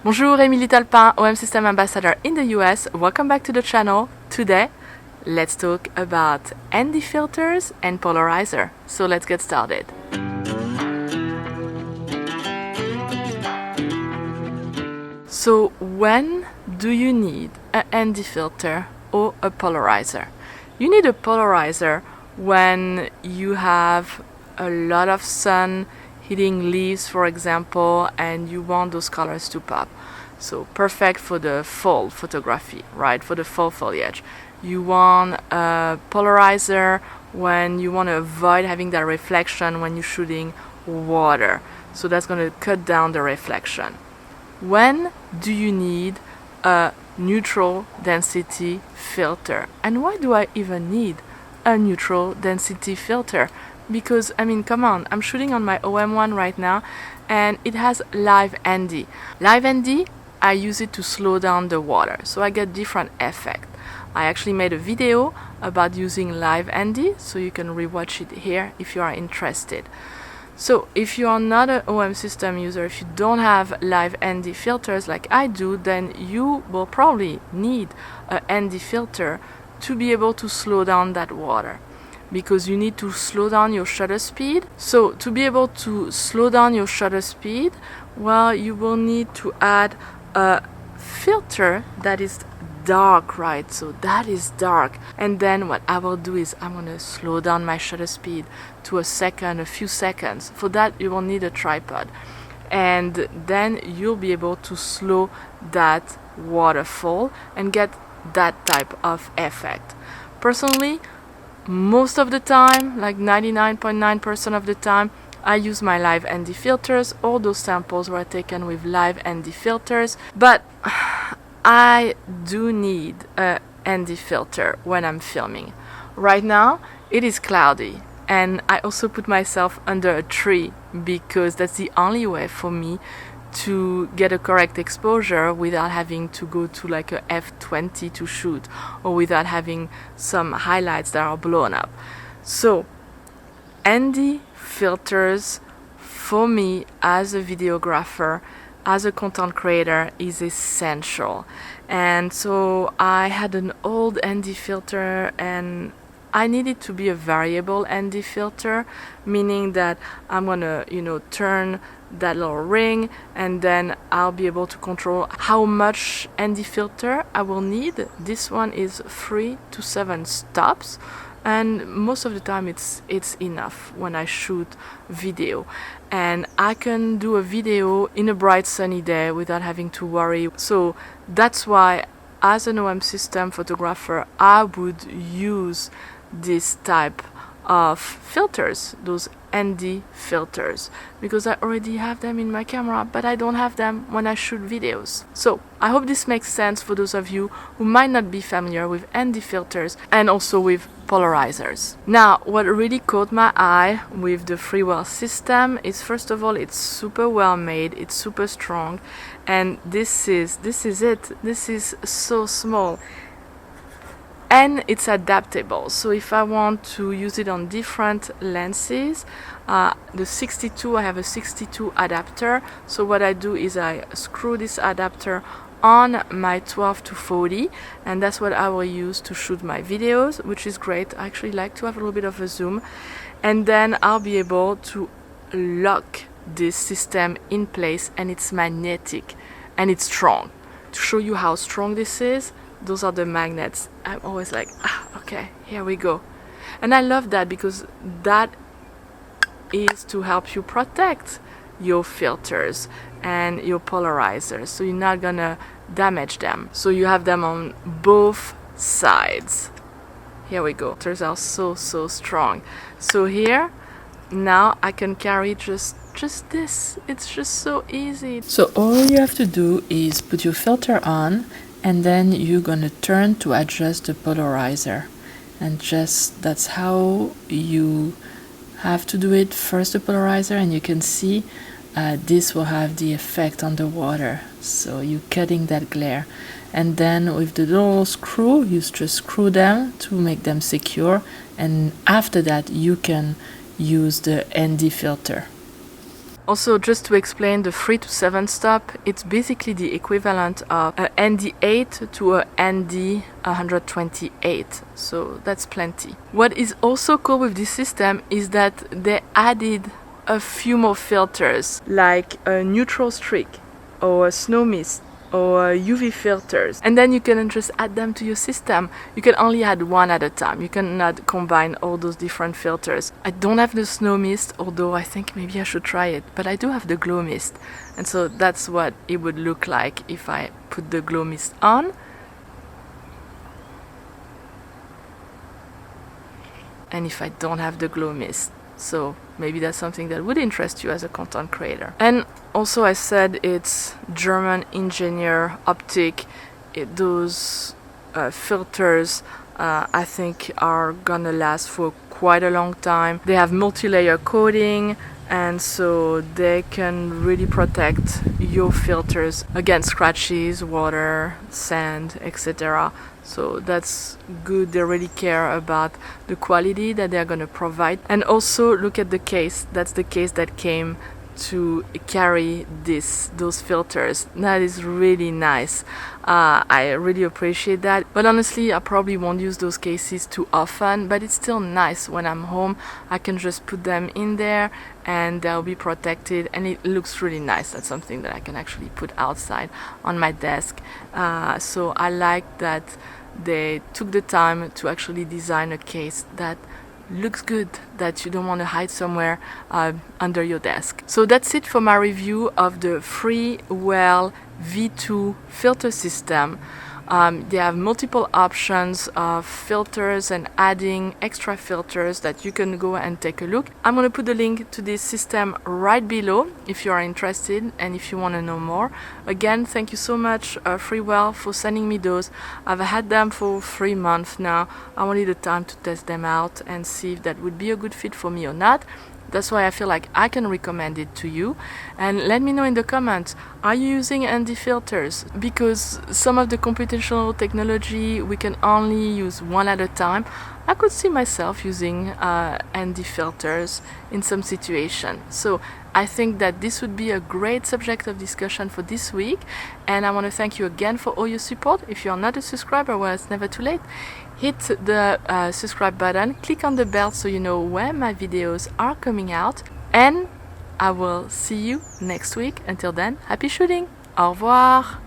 Bonjour, Émilie Talpin, OM System Ambassador in the US. Welcome back to the channel. Today, let's talk about ND filters and polarizer. So let's get started. So when do you need an ND filter or a polarizer? You need a polarizer when you have a lot of sun hitting leaves, for example, and you want those colors to pop. So perfect for the fall photography, right? For the fall foliage. You want a polarizer when you want to avoid having that reflection when you're shooting water. So that's going to cut down the reflection. When do you need a neutral density filter? And why do I even need a neutral density filter? Because, I mean, come on, I'm shooting on my OM1 right now and it has live ND. Live ND, I use it to slow down the water, so I get different effect. I actually made a video about using live ND, so you can rewatch it here if you are interested. So if you are not an OM system user, if you don't have live ND filters like I do, then you will probably need a ND filter to be able to slow down that water, because you need to slow down your shutter speed. So to be able to slow down your shutter speed, well, you will need to add a filter that is dark, right? So that is dark. And then what I will do is I'm going to slow down my shutter speed to a few seconds. For that, you will need a tripod. And then you'll be able to slow that waterfall and get that type of effect. Personally, most of the time, like 99.9% of the time, I use my live ND filters. All those samples were taken with live ND filters, but I do need a ND filter when I'm filming. Right now, it is cloudy, and I also put myself under a tree because that's the only way for me to get a correct exposure without having to go to like a f20 to shoot, or without having some highlights that are blown up. So ND filters for me as a videographer, as a content creator, is essential. And so I had an old ND filter and I needed to be a variable ND filter, meaning that I'm gonna, turn that little ring, and then I'll be able to control how much ND filter I will need. This one is 3 to 7 stops, and most of the time it's enough when I shoot video. And I can do a video in a bright sunny day without having to worry. So that's why, as an OM system photographer, I would use this type of filters, those ND filters, because I already have them in my camera, but I don't have them when I shoot videos. So I hope this makes sense for those of you who might not be familiar with ND filters and also with polarizers. Now, what really caught my eye with the FREEWELL system is, first of all, it's super well made, it's super strong, and this is it. This is so small. And it's adaptable, so if I want to use it on different lenses, the 62, I have a 62 adapter, so what I do is I screw this adapter on my 12 to 40, and that's what I will use to shoot my videos, which is great. I actually like to have a little bit of a zoom, and then I'll be able to lock this system in place, and it's magnetic and it's strong. To show you how strong this is, those are the magnets. I'm always like, okay, here we go. And I love that, because that is to help you protect your filters and your polarizers, so you're not gonna damage them. So you have them on both sides. Here we go. Filters are so strong. So here, now I can carry just this. It's just so easy. So all you have to do is put your filter on, and then you're gonna turn to adjust the polarizer, and that's how you have to do it. First the polarizer, and you can see this will have the effect on the water, so you're cutting that glare. And then with the little screw, you just screw them to make them secure, and after that you can use the ND filter. Also, just to explain the 3 to 7 stop, it's basically the equivalent of a ND8 to a ND128, so that's plenty. What is also cool with this system is that they added a few more filters, like a neutral streak or a snow mist or UV filters, and then you can just add them to your system. You can only add one at a time. You cannot combine all those different filters. I don't have the snow mist, although I think maybe I should try it, but I do have the glow mist, and so that's what it would look like if I put the glow mist on. And if I don't have the glow mist. So maybe that's something that would interest you as a content creator. And also, I said it's German engineer optic. Those filters I think are gonna last for quite a long time. They have multi-layer coating, and so they can really protect your filters against scratches, water, sand, etc. So that's good. They really care about the quality that they're going to provide. And also look at the case. That's the case that came to carry those filters. That is really nice. I really appreciate that. But honestly, I probably won't use those cases too often, but it's still nice. When I'm home, I can just put them in there and they'll be protected, and it looks really nice. That's something that I can actually put outside on my desk. So I like that they took the time to actually design a case that looks good, that you don't want to hide somewhere under your desk. So that's it for my review of the FREEWELL V2 filter system. They have multiple options of filters and adding extra filters that you can go and take a look. I'm going to put the link to this system right below if you are interested and if you want to know more. Again, thank you so much FREEWELL for sending me those. I've had them for 3 months now. I wanted the time to test them out and see if that would be a good fit for me or not. That's why I feel like I can recommend it to you. And let me know in the comments, are you using ND filters? Because some of the computational technology, we can only use one at a time. I could see myself using ND filters in some situation. So I think that this would be a great subject of discussion for this week. And I want to thank you again for all your support. If you are not a subscriber, well, it's never too late. Hit the subscribe button, click on the bell so you know when my videos are coming out, and I will see you next week. Until then, happy shooting! Au revoir!